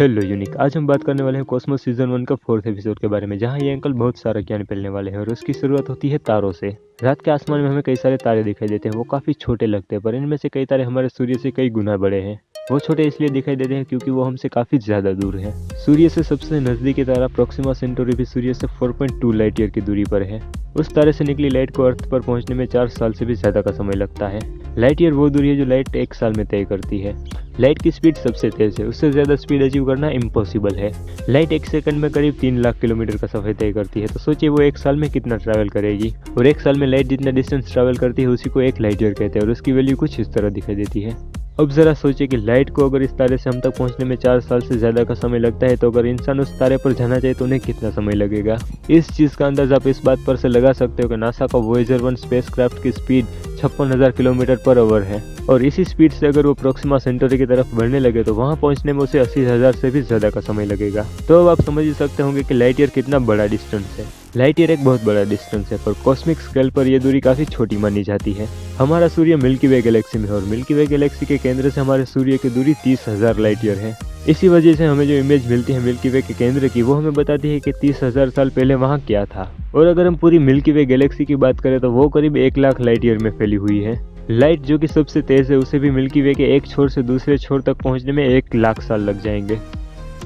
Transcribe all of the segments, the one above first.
Hello unique. आज हम बात करने वाले हैं कॉस्मोस सीजन 1 का 4th एपिसोड के बारे में, जहां ये अंकल बहुत सारा ज्ञान फैलने वाले हैं और उसकी शुरुआत होती है तारों से। रात के आसमान में हमें कई सारे तारे दिखाई देते हैं। वो काफ़ी छोटे लगते हैं, पर इनमें से कई तारे हमारे सूर्य से कई गुना बड़े हैं। वो छोटे इसलिए दिखाई देते हैं क्योंकि वो हमसे काफ़ी ज़्यादा दूर है। सूर्य से सबसे नज़दीकी तारा प्रोक्सिमा सेंटोरी भी सूर्य से 4.2 लाइट ईयर की दूरी पर है। उस तारे से निकली लाइट को अर्थ पर पहुंचने में 4 साल से भी ज़्यादा का समय लगता है। लाइट ईयर वो दूरी है जो लाइट 1 साल में तय करती है। लाइट की स्पीड सबसे तेज है, उससे ज़्यादा स्पीड अचीव करना इम्पॉसिबल है। लाइट 1 सेकंड में करीब 3 लाख किलोमीटर का सफ़र तय करती है, तो सोचिए वो 1 साल में कितना ट्रैवल करेगी। और 1 साल में लाइट जितना डिस्टेंस ट्रैवल करती है उसी को 1 लाइट ईयर कहते हैं, और उसकी वैल्यू कुछ इस तरह दिखाई देती है। अब ज़रा सोचिए कि लाइट को अगर इस तारे से हम तक पहुंचने में 4 साल से ज़्यादा का समय लगता है, तो अगर इंसान उस तारे पर जाना चाहे तो उन्हें कितना समय लगेगा। इस चीज़ का अंदाज़ा आप इस बात पर से लगा सकते हो कि नासा का वॉयेजर 1 स्पेसक्राफ्ट की स्पीड 56,000 किलोमीटर पर आवर है, और इसी स्पीड से अगर वो प्रोक्सिमा सेंटोरी की तरफ बढ़ने लगे तो वहाँ पहुँचने में उसे 80,000 से भी ज़्यादा का समय लगेगा। तो अब आप समझ ही सकते होंगे कि लाइट ईयर कितना बड़ा डिस्टेंस है। लाइट ईयर एक बहुत बड़ा डिस्टेंस है, पर कॉस्मिक स्केल पर यह दूरी काफ़ी छोटी मानी जाती है। हमारा सूर्य मिल्की वे गैलेक्सी में है, और मिल्की वे गैलेक्सी के केंद्र से हमारे सूर्य की दूरी 30,000 लाइट ईयर है। इसी वजह से हमें जो इमेज मिलती है मिल्की वे के केंद्र की, वो हमें बताती है कि 30,000 साल पहले वहाँ क्या था। और अगर हम पूरी मिल्की वे गैलेक्सी की बात करें तो वो करीब 1 लाख लाइट ईयर में फैली हुई है। लाइट जो कि सबसे तेज है, उसे भी मिल्की वे के एक छोर से दूसरे छोर तक पहुंचने में 1 लाख साल लग जाएंगे।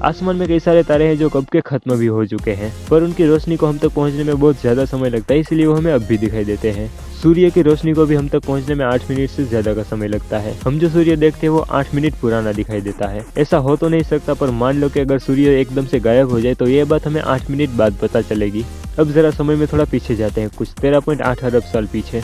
आसमान में कई सारे तारे हैं जो कब के खत्म भी हो चुके हैं, पर उनकी रोशनी को हम तक पहुंचने में बहुत ज़्यादा समय लगता है, इसलिए वो हमें अब भी दिखाई देते हैं। सूर्य की रोशनी को भी हम तक पहुंचने में 8 मिनट से ज़्यादा का समय लगता है। हम जो सूर्य देखते हैं वो 8 मिनट पुराना दिखाई देता है। ऐसा हो तो नहीं सकता, पर मान लो कि अगर सूर्य एकदम से गायब हो जाए तो ये बात हमें 8 मिनट बाद पता चलेगी। अब ज़रा समय में थोड़ा पीछे जाते हैं, कुछ 13.8 अरब साल पीछे।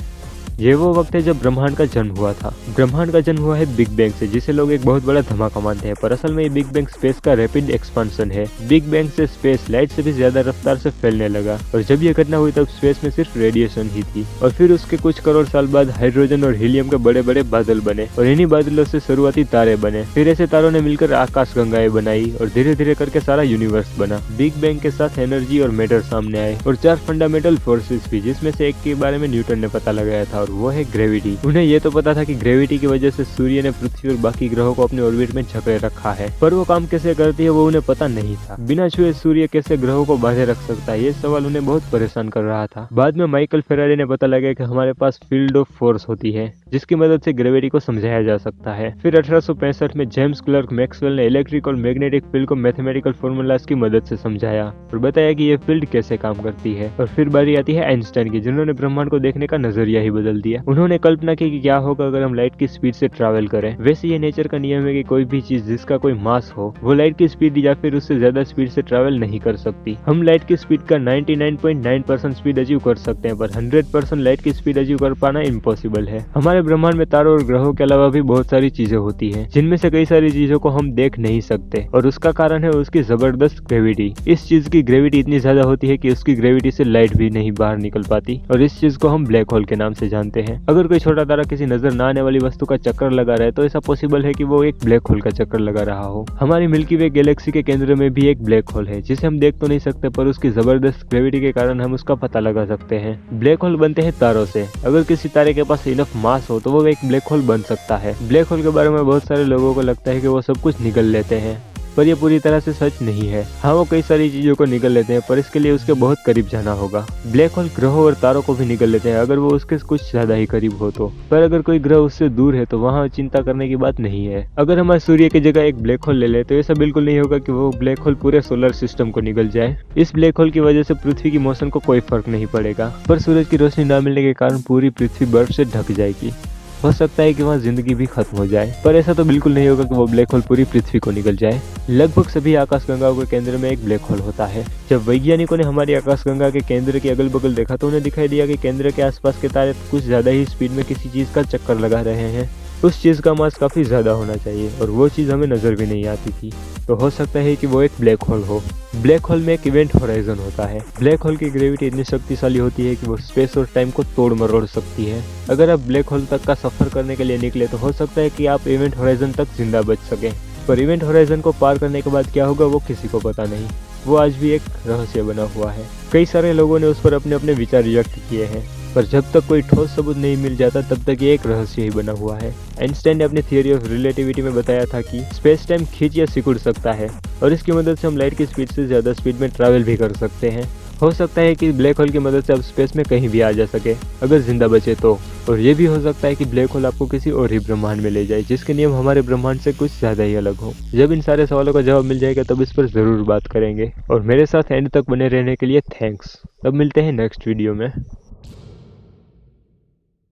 ये वो वक्त है जब ब्रह्मांड का जन्म हुआ था। ब्रह्मांड का जन्म हुआ है बिग बैंग से, जिसे लोग एक बहुत बड़ा धमाका मानते हैं, पर असल में ये बिग बैंग स्पेस का रैपिड एक्सपांशन है। बिग बैंग से स्पेस लाइट से भी ज्यादा रफ्तार से फैलने लगा, और जब ये घटना हुई तब स्पेस में सिर्फ रेडिएशन ही थी। और फिर उसके कुछ करोड़ साल बाद हाइड्रोजन और हीलियम के बड़े बड़े बादल बने, और इन्हीं बादलों से शुरुआती तारे बने। फिर ऐसे तारों ने मिलकर आकाश गंगाएं बनाई, और धीरे धीरे करके सारा यूनिवर्स बना। बिग बैंग के साथ एनर्जी और मैटर सामने आए, और 4 फंडामेंटल फोर्सेस भी, जिसमें से एक के बारे में न्यूटन ने पता लगाया था, और वो है ग्रेविटी। उन्हें ये तो पता था कि ग्रेविटी की वजह से सूर्य ने पृथ्वी और बाकी ग्रहों को अपने ऑर्बिट में जकड़े रखा है, पर वो काम कैसे करती है वो उन्हें पता नहीं था। बिना छुए सूर्य कैसे ग्रहों को बांधे रख सकता है, ये सवाल उन्हें बहुत परेशान कर रहा था। बाद में माइकल फेराडे ने पता लगाया कि हमारे पास फील्ड ऑफ फोर्स होती है, जिसकी मदद से ग्रेविटी को समझाया जा सकता है। फिर 1865 में जेम्स क्लर्क मैक्सवेल ने इलेक्ट्रिक और मैग्नेटिक फील्ड को मैथमेटिकल फॉर्मूलाज की मदद से समझाया और बताया कि ये फील्ड कैसे काम करती है। और फिर बारी आती है आइंस्टाइन की, जिन्होंने ब्रह्मांड को देखने का नजरिया ही बदल दिया। उन्होंने कल्पना की कि क्या होगा अगर हम लाइट की स्पीड से ट्रैवल करें। वैसे ये नेचर का नियम है कि कोई भी चीज जिसका कोई मास हो वो लाइट की स्पीड या फिर उससे ज्यादा स्पीड से ट्रैवल नहीं कर सकती। हम लाइट की स्पीड का 99.9% स्पीड अचीव कर सकते हैं, पर 100% लाइट की स्पीड अचीव कर पाना इम्पॉसिबल है। हमारे ब्रह्मांड में तारों और ग्रहों के अलावा भी बहुत सारी चीजें होती हैं, जिनमें से कई सारी चीजों को हम देख नहीं सकते, और उसका कारण है उसकी जबरदस्त ग्रेविटी। इस चीज की ग्रेविटी इतनी ज्यादा होती है कि उसकी ग्रेविटी से लाइट भी नहीं बाहर निकल पाती, और इस चीज को हम ब्लैक होल के नाम से जानते हैं। अगर कोई छोटा तारा किसी नजर ना आने वाली वस्तु का चक्कर लगा रहा है तो ऐसा पॉसिबल है कि वो एक ब्लैक होल का चक्कर लगा रहा हो। हमारी मिल्की वे गैलेक्सी के केंद्र में भी एक ब्लैक होल है, जिसे हम देख तो नहीं सकते, पर उसकी जबरदस्त ग्रेविटी के कारण हम उसका पता लगा सकते हैं। ब्लैक होल बनते हैं तारों से। अगर किसी तारे के पास इनफ मास हो तो वो एक ब्लैक होल बन सकता है। ब्लैक होल के बारे में बहुत सारे लोगों को लगता है कि वो सब कुछ निगल लेते हैं, पर यह पूरी तरह से सच नहीं है। हाँ, वो कई सारी चीजों को निगल लेते हैं, पर इसके लिए उसके बहुत करीब जाना होगा। ब्लैक होल ग्रहों और तारों को भी निगल लेते हैं अगर वो उसके कुछ ज्यादा ही करीब हो तो, पर अगर कोई ग्रह उससे दूर है तो वहाँ चिंता करने की बात नहीं है। अगर हमारे सूर्य की जगह एक ब्लैक होल ले ले तो ऐसा बिल्कुल नहीं होगा कि वो ब्लैक होल पूरे सोलर सिस्टम को निगल जाए। इस ब्लैक होल की वजह से पृथ्वी की मौसम को कोई फर्क नहीं पड़ेगा, पर सूरज की रोशनी न मिलने के कारण पूरी पृथ्वी बर्फ से ढक जाएगी। हो सकता है कि वहाँ जिंदगी भी खत्म हो जाए, पर ऐसा तो बिल्कुल नहीं होगा कि वो ब्लैक होल पूरी पृथ्वी को निगल जाए। लगभग सभी आकाशगंगाओं के केंद्र में एक ब्लैक होल होता है। जब वैज्ञानिकों ने हमारी आकाशगंगा के केंद्र के अगल बगल देखा तो उन्हें दिखाई दिया कि केंद्र के आसपास के तारे कुछ ज्यादा ही स्पीड में किसी चीज का चक्कर लगा रहे हैं। उस चीज का मास काफी ज्यादा होना चाहिए, और वो चीज हमें नजर भी नहीं आती थी। तो हो सकता है कि वो एक ब्लैक होल हो। ब्लैक होल में एक इवेंट होराइजन होता है। ब्लैक होल की ग्रेविटी इतनी शक्तिशाली होती है कि वो स्पेस और टाइम को तोड़ मरोड़ सकती है। अगर आप ब्लैक होल तक का सफर करने के लिए निकले तो हो सकता है कि आप इवेंट होराइजन तक जिंदा बच सके, पर इवेंट होराइजन को पार करने के बाद क्या होगा वो किसी को पता नहीं। वो आज भी एक रहस्य बना हुआ है। कई सारे लोगों ने उस पर अपने अपने विचार व्यक्त किए हैं। पर जब तक कोई ठोस सबूत नहीं मिल जाता तब तक ये एक रहस्य ही बना हुआ है। आइंस्टाइन ने अपनी थियरी ऑफ रिलेटिविटी में बताया था कि स्पेस टाइम खींच या सिकुड़ सकता है और इसकी मदद से हम लाइट की स्पीड से ज़्यादा स्पीड में ट्रैवल भी कर सकते हैं। हो सकता है कि ब्लैक होल की मदद से आप स्पेस में कहीं भी आ जा सके अगर जिंदा बचे तो। और ये भी हो सकता है कि ब्लैक होल आपको किसी और ही ब्रह्मांड में ले जाए जिसके नियम हमारे ब्रह्मांड से कुछ ज़्यादा ही अलग हो। जब इन सारे सवालों का जवाब मिल जाएगा तब इस पर ज़रूर बात करेंगे। और मेरे साथ एंड तक बने रहने के लिए थैंक्स। तब मिलते हैं नेक्स्ट वीडियो में।